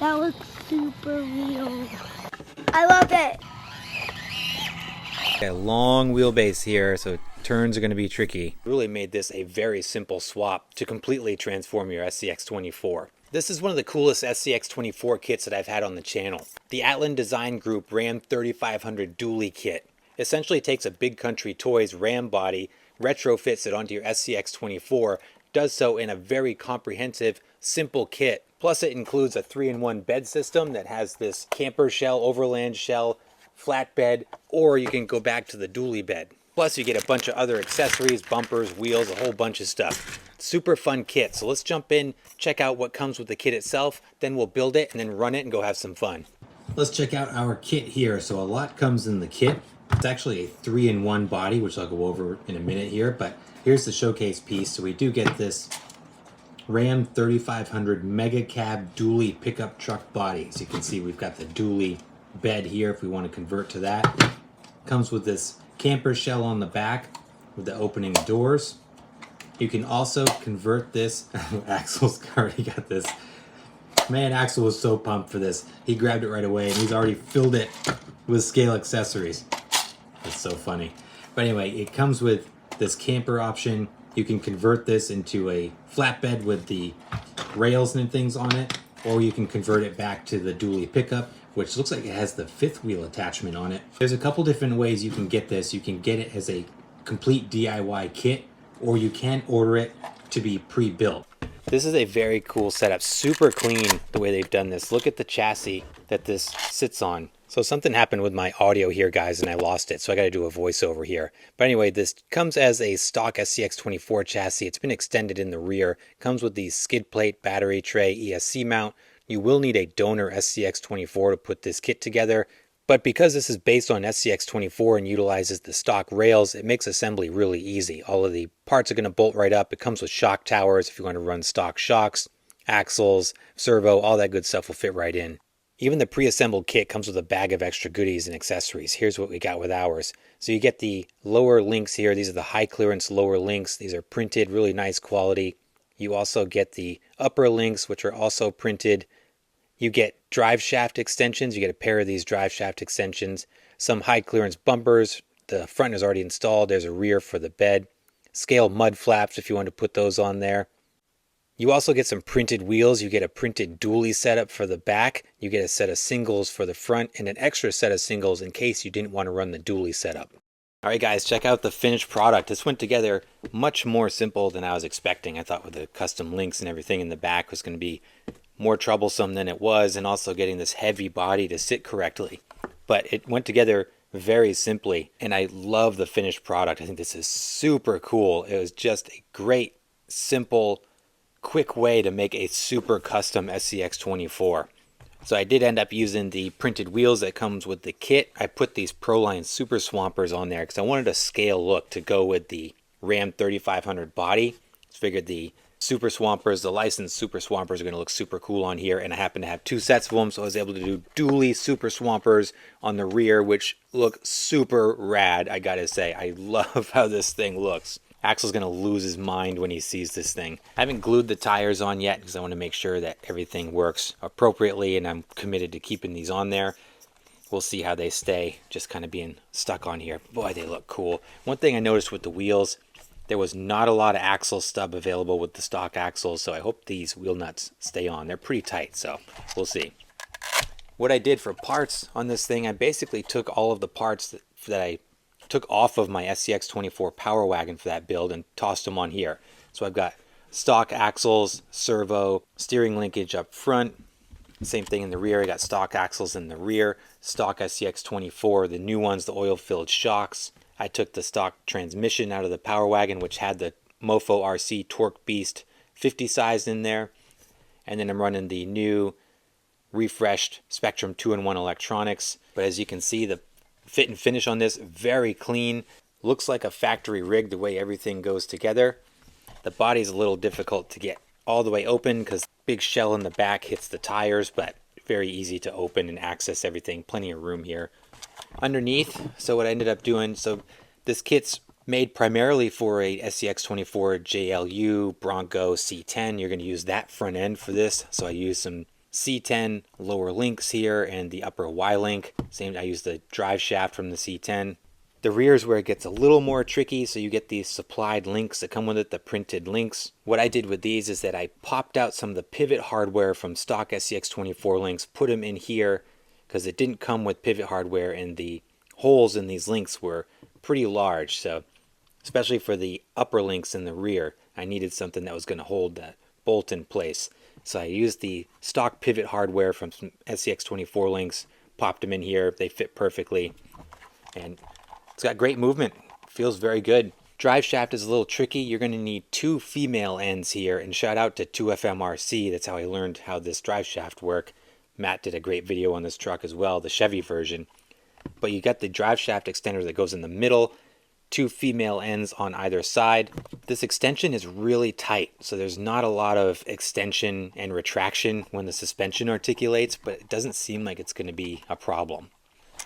That looks super real. I love it. A long wheelbase here, so turns are going to be tricky. Really made this a very simple swap to completely transform your SCX24. This is one of the coolest SCX24 kits that I've had on the channel. The Atlan Design Group Ram 3500 Dually kit essentially takes a Big Country Toys Ram body, retrofits it onto your SCX24, does so in a very comprehensive, simple kit. Plus it includes a 3-in-1 bed system that has this camper shell, overland shell, flatbed, or you can go back to the dually bed. Plus you get a bunch of other accessories, bumpers, wheels, a whole bunch of stuff. Super fun kit. So let's jump in, check out what comes with the kit itself, then we'll build it and then run it and go have some fun. Let's check out our kit here. So a lot comes in the kit. It's actually a 3-in-1 body, which I'll go over in a minute here, but here's the showcase piece. So we do get this Ram 3500 Mega Cab Dually pickup truck body. As you can see, we've got the dually bed here if we want to convert to that. Comes with this camper shell on the back with the opening doors. You can also convert this. Axel's already got this. Man, Axel was so pumped for this. He grabbed it right away and he's already filled it with scale accessories. It's so funny. But anyway, it comes with this camper option. You can convert this into a flatbed with the rails and things on it, or you can convert it back to the dually pickup, which looks like it has the 5th wheel attachment on it. There's a couple different ways you can get this. You can get it as a complete DIY kit, or you can order it to be pre-built. This is a very cool setup, super clean the way they've done this. Look at the chassis that this sits on. So something happened with my audio here, guys, and I lost it, so I got to do a voiceover here. But anyway, this comes as a stock SCX24 chassis. It's been extended in the rear. Comes with the skid plate, battery tray, ESC mount. You will need a donor SCX24 to put this kit together. But because this is based on SCX24 and utilizes the stock rails, it makes assembly really easy. All of the parts are going to bolt right up. It comes with shock towers if you want to run stock shocks, axles, servo, all that good stuff will fit right in. Even the pre-assembled kit comes with a bag of extra goodies and accessories. Here's what we got with ours. So you get the lower links here. These are the high clearance lower links. These are printed, really nice quality. You also get the upper links, which are also printed. You get drive shaft extensions. You get a pair of these drive shaft extensions. Some high clearance bumpers. The front is already installed. There's a rear for the bed. Scale mud flaps if you want to put those on there. You also get some printed wheels. You get a printed dually setup for the back. You get a set of singles for the front and an extra set of singles in case you didn't want to run the dually setup. Alright guys, check out the finished product. This went together much more simple than I was expecting. I thought with the custom links and everything in the back was going to be more troublesome than it was, and also getting this heavy body to sit correctly. But it went together very simply, and I love the finished product. I think this is super cool. It was just a great, simple, quick way to make a super custom SCX24. So I did end up using the printed wheels that comes with the kit. I put these Proline Super Swampers on there because I wanted a scale look to go with the Ram 3500 body. Just figured the Super Swampers, the licensed Super Swampers, are going to look super cool on here, and I happen to have 2 sets of them, so I was able to do dually Super Swampers on the rear, which look super rad, I gotta say. I love how this thing looks. Axel's going to lose his mind when he sees this thing. I haven't glued the tires on yet because I want to make sure that everything works appropriately, and I'm committed to keeping these on there. We'll see how they stay, just kind of being stuck on here. Boy, they look cool. One thing I noticed with the wheels, there was not a lot of axle stub available with the stock axles, so I hope these wheel nuts stay on. They're pretty tight, so we'll see. What I did for parts on this thing, I basically took all of the parts that I took off of my SCX24 Power Wagon for that build and tossed them on here. So I've got stock axles, servo, steering linkage up front. Same thing in the rear. I got stock axles in the rear, stock SCX24, the new ones, the oil-filled shocks. I took the stock transmission out of the Power Wagon, which had the Mofo RC Torque Beast 50 size in there. And then I'm running the new refreshed Spectrum 2-in-1 electronics. But as you can see, the fit and finish on this, very clean. Looks like a factory rig the way everything goes together. The body's a little difficult to get all the way open because the big shell in the back hits the tires, but very easy to open and access everything. Plenty of room here. Underneath, so what I ended up doing, so this kit's made primarily for a SCX24 JLU Bronco C10. You're going to use that front end for this. So I used some C10 lower links here and the upper Y link. Same, I use the drive shaft from the C10. The rear is where it gets a little more tricky, so you get these supplied links that come with it, the printed links. What I did with these is that I popped out some of the pivot hardware from stock SCX24 links, put them in here because it didn't come with pivot hardware, and the holes in these links were pretty large. So especially for the upper links in the rear, I needed something that was going to hold that bolt in place. So I used the stock pivot hardware from some SCX24 links, popped them in here. They fit perfectly, and it's got great movement. Feels very good. Drive shaft is a little tricky. You're going to need 2 female ends here, and shout out to 2FMRC. That's how I learned how this drive shaft work. Matt did a great video on this truck as well, the Chevy version. But you got the drive shaft extender that goes in the middle, 2 female ends on either side. This extension is really tight, so there's not a lot of extension and retraction when the suspension articulates, but it doesn't seem like it's going to be a problem.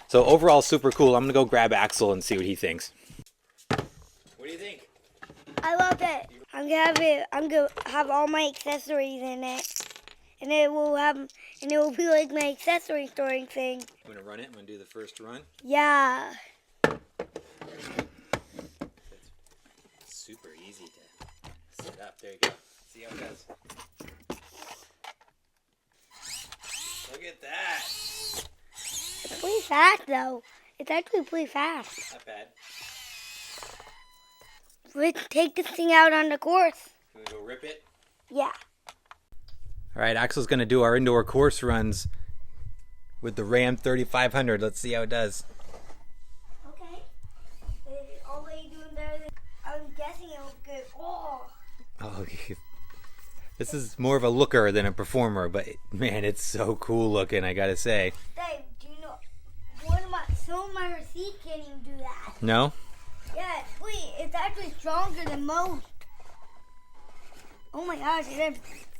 So overall, super cool. I'm going to go grab Axel and see what he thinks. What do you think? I love it. I'm gonna have all my accessories in it, and it will be like my accessory storing thing. I'm going to run it. I'm going to do the first run. Yeah. It's super easy to set up. There you go. See how it does. Look at that. It's pretty fast though. It's actually pretty fast. Not bad. Let's take this thing out on the course. Can we go rip it? Yeah. All right, Axel's going to do our indoor course runs with the Ram 3500. Let's see how it does. Okay. Already doing better than I'm guessing it was good. Oh. Oh, this is more of a looker than a performer, but man, it's so cool looking, I gotta say. Dave, do you know some of my receipts can't even do that. No? Yeah, it's actually stronger than most. Oh my gosh, it has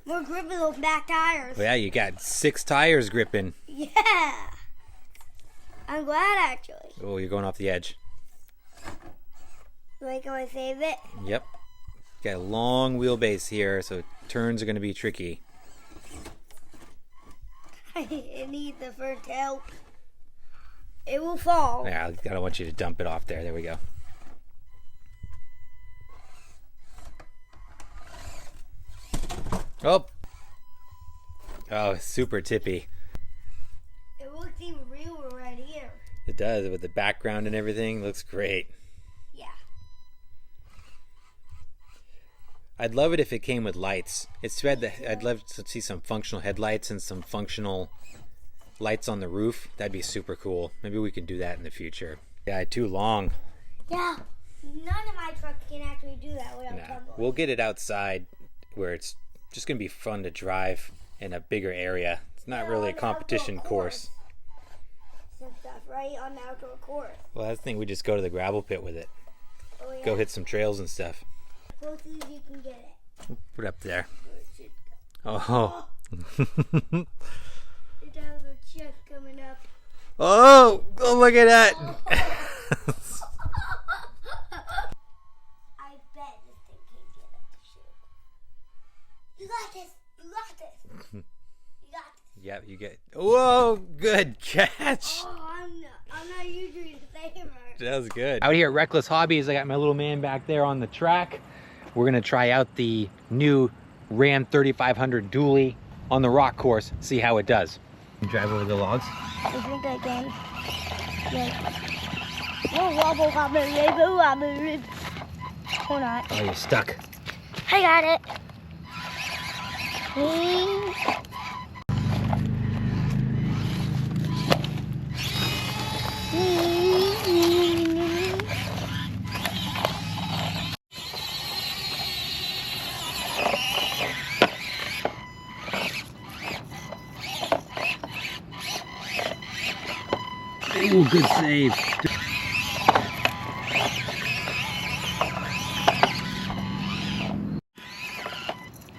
more grip in those back tires. Well, yeah, you got 6 tires gripping. Yeah. I'm glad actually. Oh, you're going off the edge. Wait, can I save it? Yep. Got a long wheelbase here, so turns are going to be tricky. It needs the first help. It will fall. Yeah, I don't want you to dump it off there. There we go. Oh. Oh, super tippy. It looks even realer right here. It does, with the background and everything. Looks great. Yeah. I'd love it if it came with lights. It's too bad that I'd love to see some functional headlights and some functional lights on the roof. That'd be super cool. Maybe we can do that in the future. Yeah, too long. Yeah. None of my trucks can actually do that without tumbling. We'll get it outside where it's just going to be fun to drive in a bigger area. It's not really a competition course. Some stuff, right? On the outdoor course. Well, I think we just go to the gravel pit with it. Oh, yeah. Go hit some trails and stuff. Close as you can get it. Put it up there. Where it should go. Oh. It has a chest coming up. Oh, look at that. I bet this thing can't get up the chute. You got this. You got this. You got this. Yep, you get. Whoa, good catch. Oh, I'm not usually the saver. That was good. Out here at Reckless Hobbies, I got my little man back there on the track. We're going to try out the new Ram 3500 dually on the rock course, see how it does. You drive over the logs? I think I can. Yeah. Oh, wobble, wobble, wobble. Hold on. Oh, you're stuck. I got it. Ooh, good save.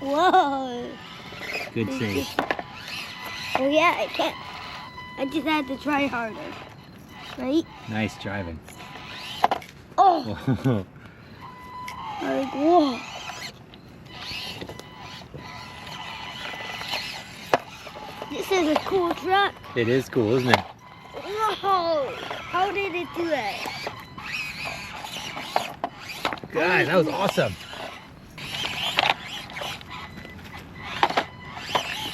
Whoa. Good save. Oh yeah, I can't. I just had to try harder. Right? Nice driving. Oh. Like, whoa. This is a cool truck. It is cool, isn't it? Whoa! How did it do that? Guys, that was awesome.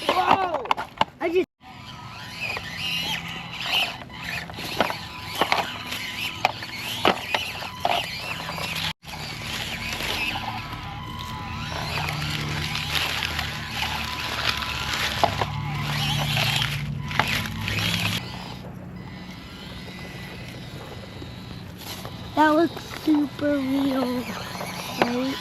Whoa! I just. That looks super real, right?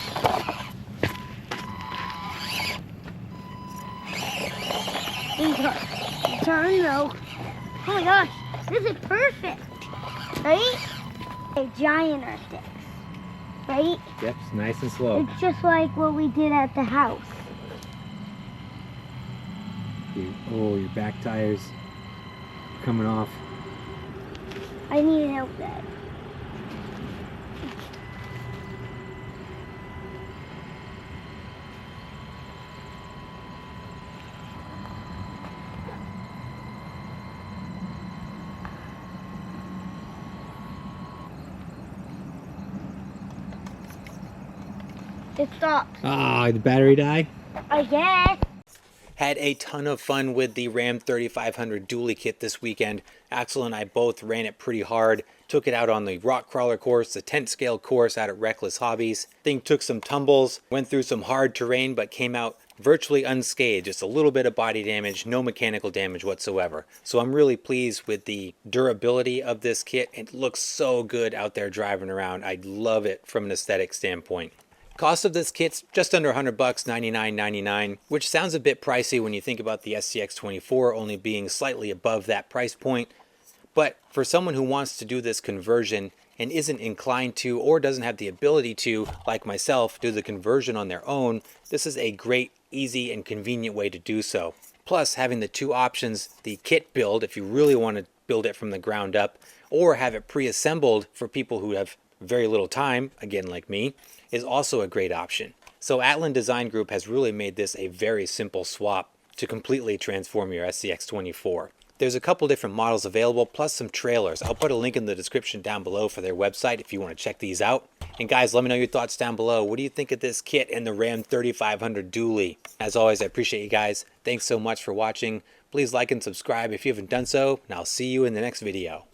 Turn though. Oh my gosh, this is perfect, right? A giant Earth, right? Yep, it's nice and slow. It's just like what we did at the house. Oh, your back tires coming off. I need help there. It stopped. Ah, the battery died? I guess. Had a ton of fun with the Ram 3500 dually kit this weekend. Axel and I both ran it pretty hard. Took it out on the rock crawler course, the tent scale course out at Reckless Hobbies. Thing took some tumbles, went through some hard terrain, but came out virtually unscathed. Just a little bit of body damage, no mechanical damage whatsoever. So I'm really pleased with the durability of this kit. It looks so good out there driving around. I love it from an aesthetic standpoint. Cost of this kit's just under $100, $99.99, which sounds a bit pricey when you think about the SCX24 only being slightly above that price point. But for someone who wants to do this conversion and isn't inclined to or doesn't have the ability to, like myself, do the conversion on their own, this is a great, easy, and convenient way to do so. Plus, having the two options, the kit build if you really want to build it from the ground up, or have it pre-assembled for people who have very little time, again like me, is also a great option. So Atlan Design Group has really made this a very simple swap to completely transform your SCX24. There's a couple different models available, plus some trailers. I'll put a link in the description down below for their website if you want to check these out. And guys, let me know your thoughts down below. What do you think of this kit and the Ram 3500 dually? As always, I appreciate you guys. Thanks so much for watching. Please like and subscribe if you haven't done so, and I'll see you in the next video.